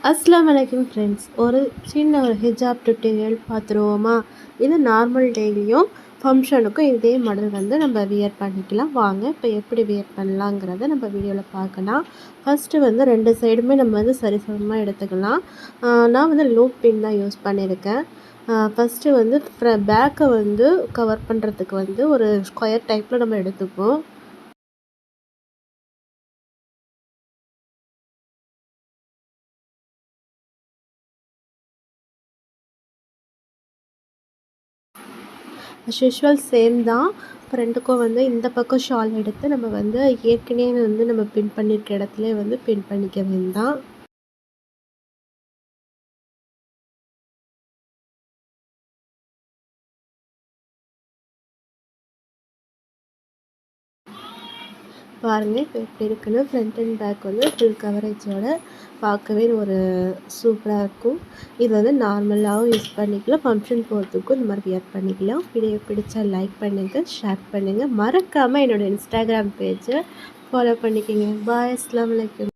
அஸ்ஸலாமு அலைக்கும் ஃப்ரெண்ட்ஸ். ஒரு சின்ன ஹிஜாப் டுட்டோரியல் பார்த்துருவோமா? இது நார்மல் டேலையும் ஃபங்க்ஷனுக்கும் இதே மாடல் நம்ம வியர் பண்ணிக்கலாம். வாங்க இப்போ எப்படி வியர் பண்ணலாங்கிறத நம்ம வீடியோவில் பார்க்கலாம். ஃபஸ்ட்டு 2 சைடுமே நம்ம சரிசமமாக எடுத்துக்கலாம். நான் லூப் பின் தான் யூஸ் பண்ணியிருக்கேன். ஃபஸ்ட்டு பேக்கை கவர் பண்ணுறதுக்கு ஒரு ஸ்கொயர் டைப்பில் நம்ம எடுத்துப்போம். யூஷுவல் சேம் தான். இப்போ ரெண்டுக்கும் இந்த பக்கம் ஷால் எடுத்து நம்ம ஏற்கனவே நம்ம பின் பண்ணியிருக்க இடத்துல பின் பண்ணிக்க வேண்டாம். பாருங்கள் இப்போ எப்படி இருக்குன்னு. ஃப்ரண்ட் அண்ட் பேக் ஃபுல் கவரேஜோட பார்க்கவே ஒரு சூப்பராக இருக்கும். இது நார்மலாகவும் யூஸ் பண்ணிக்கலாம், ஃபங்க்ஷன் போகிறதுக்கும் இந்த மாதிரி வியர் பண்ணிக்கலாம். வீடியோ பிடிச்சா லைக் பண்ணுங்கள், ஷேர் பண்ணுங்கள், மறக்காமல் என்னோடய இன்ஸ்டாகிராம் பேஜை ஃபாலோ பண்ணிக்கோங்க. பாய், அஸ்ஸலாமு அலைக்கும்.